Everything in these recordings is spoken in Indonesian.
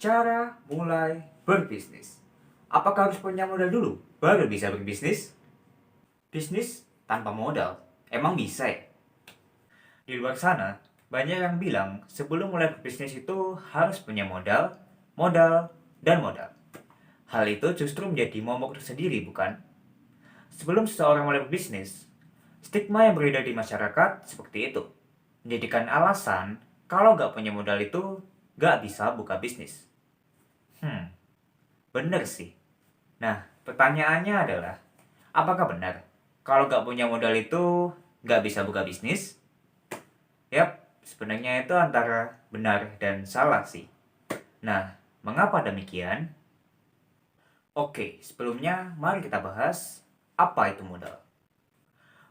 Cara mulai berbisnis. Apakah harus punya modal dulu baru bisa berbisnis? Bisnis tanpa modal, emang bisa ya? Di luar sana, banyak yang bilang sebelum mulai berbisnis itu harus punya modal, modal, dan modal. Hal itu justru menjadi momok tersendiri, bukan? Sebelum seseorang mulai berbisnis, stigma yang beredar di masyarakat seperti itu. Menjadikan alasan kalau nggak punya modal itu nggak bisa buka bisnis. Bener sih. Nah, pertanyaannya adalah, apakah benar kalau nggak punya modal itu nggak bisa buka bisnis? Yap, sebenarnya itu antara benar dan salah sih. Nah, mengapa demikian? Oke, sebelumnya mari kita bahas apa itu modal.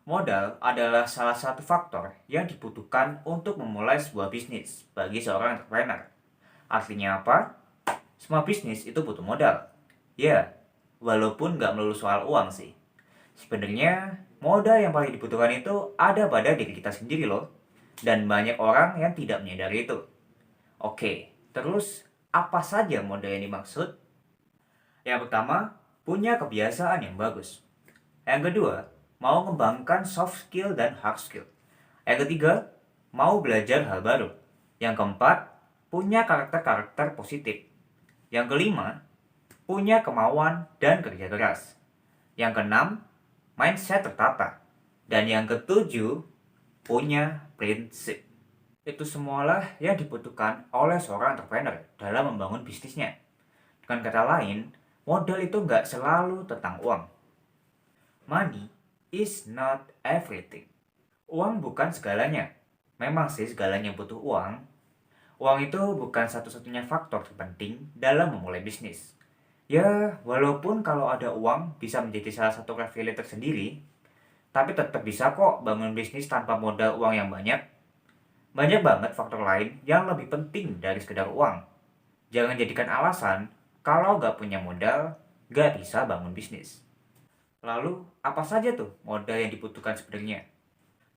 Modal adalah salah satu faktor yang dibutuhkan untuk memulai sebuah bisnis bagi seorang entrepreneur. Artinya apa? Semua bisnis itu butuh modal. Ya, walaupun nggak melulu soal uang sih. Sebenarnya, modal yang paling dibutuhkan itu ada pada diri kita sendiri loh. Dan banyak orang yang tidak menyadari itu. Oke, terus apa saja modal yang dimaksud? Yang pertama, punya kebiasaan yang bagus. Yang kedua, mau mengembangkan soft skill dan hard skill. Yang ketiga, mau belajar hal baru. Yang keempat, punya karakter-karakter positif. Yang kelima, punya kemauan dan kerja keras. Yang keenam, mindset tertata. Dan yang ketujuh, punya prinsip. Itu semualah yang dibutuhkan oleh seorang entrepreneur dalam membangun bisnisnya. Dengan kata lain, modal itu nggak selalu tentang uang. Money is not everything. Uang bukan segalanya. Memang sih segalanya butuh uang. Uang itu bukan satu-satunya faktor terpenting dalam memulai bisnis. Ya, walaupun kalau ada uang bisa menjadi salah satu privilege tersendiri, tapi tetap bisa kok bangun bisnis tanpa modal uang yang banyak. Banyak banget faktor lain yang lebih penting dari sekedar uang. Jangan jadikan alasan kalau nggak punya modal, nggak bisa bangun bisnis. Lalu, apa saja tuh modal yang dibutuhkan sebenarnya?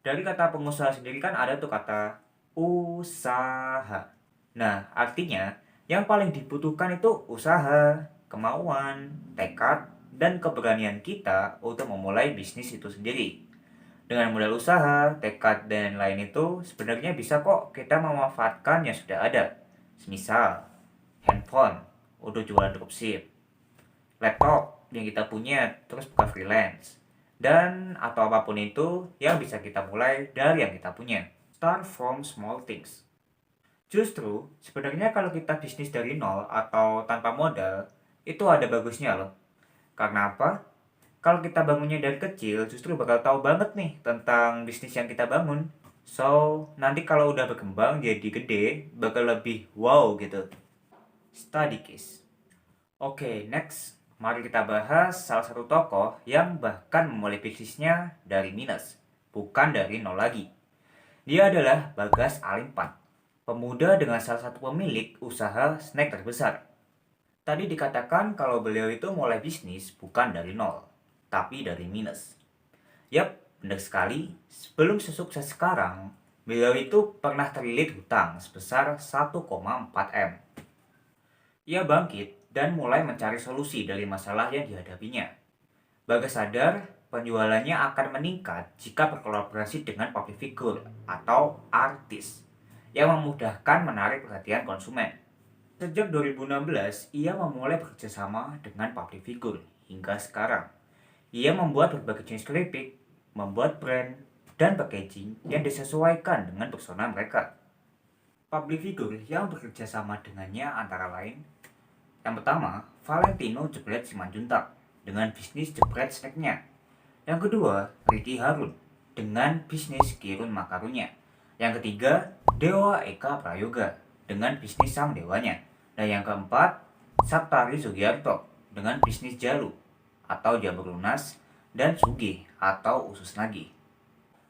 Dari kata pengusaha sendiri kan ada tuh kata usaha. Nah, artinya yang paling dibutuhkan itu usaha, kemauan, tekad, dan keberanian kita untuk memulai bisnis itu sendiri. Dengan modal usaha, tekad, dan lain itu sebenarnya bisa kok kita memanfaatkan yang sudah ada. Semisal, handphone, udah jualan dropship, laptop yang kita punya terus buka freelance, dan atau apapun itu yang bisa kita mulai dari yang kita punya. Start from small things. Justru, sebenarnya kalau kita bisnis dari nol atau tanpa modal, itu ada bagusnya loh. Karena apa? Kalau kita bangunnya dari kecil, justru bakal tahu banget nih tentang bisnis yang kita bangun. So, nanti kalau udah berkembang jadi gede, bakal lebih wow gitu. Study case. Oke, next. Mari kita bahas salah satu tokoh yang bahkan memulai bisnisnya dari minus, bukan dari nol lagi. Dia adalah Bagas Alimpan, pemuda dengan salah satu pemilik usaha snack terbesar. Tadi dikatakan kalau beliau itu mulai bisnis bukan dari nol, tapi dari minus. Yap, benar sekali. Sebelum sesukses sekarang, beliau itu pernah terlilit hutang sebesar 1,4 M. Ia bangkit dan mulai mencari solusi dari masalah yang dihadapinya. Bagas sadar penjualannya akan meningkat jika berkolaborasi dengan public figure atau artis yang memudahkan menarik perhatian konsumen. Sejak 2016, ia memulai bekerjasama dengan public figure hingga sekarang. Ia membuat berbagai jenis keripik, membuat brand, dan packaging yang disesuaikan dengan persona mereka. Public figure yang bekerja sama dengannya antara lain, yang pertama, Valentino Jebret Simanjuntak dengan bisnis jebret snacknya. Yang kedua, Ricky Harun dengan bisnis Kirun Makarunya. Yang ketiga, Dewa Eka Prayoga dengan bisnis Sang Dewanya. Dan yang keempat, Saptari Sugiarto dengan bisnis Jalu atau Jamur Lunas dan Sugih atau Usus Nagih.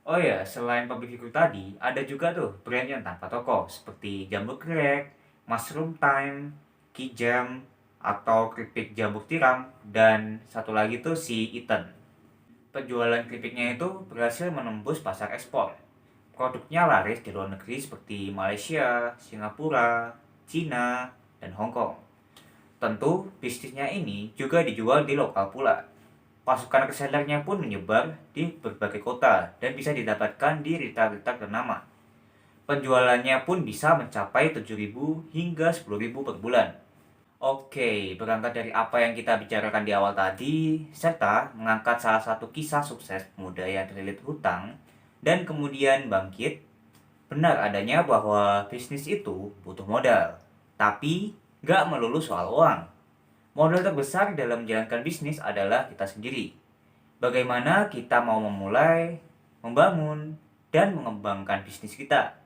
Oh ya, selain public figure tadi, ada juga tuh brand yang tanpa toko seperti Jambu Krek, Mushroom Time, Kijam, atau keripik jambu tiram, dan satu lagi tuh si Iten. Penjualan keripiknya itu berhasil menembus pasar ekspor. Produknya laris di luar negeri seperti Malaysia, Singapura, Cina, dan Hong Kong. Tentu, bisnisnya ini juga dijual di lokal pula. Pasukan resellernya pun menyebar di berbagai kota dan bisa didapatkan di retail-retail ternama. Penjualannya pun bisa mencapai 7.000 hingga 10.000 per bulan. Oke, berangkat dari apa yang kita bicarakan di awal tadi, serta mengangkat salah satu kisah sukses pemuda yang terlilit hutang dan kemudian bangkit, benar adanya bahwa bisnis itu butuh modal. Tapi, nggak melulu soal uang. Modal terbesar dalam menjalankan bisnis adalah kita sendiri. Bagaimana kita mau memulai, membangun, dan mengembangkan bisnis kita.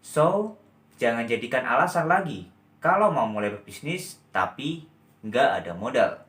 So, jangan jadikan alasan lagi kalau mau mulai berbisnis tapi nggak ada modal.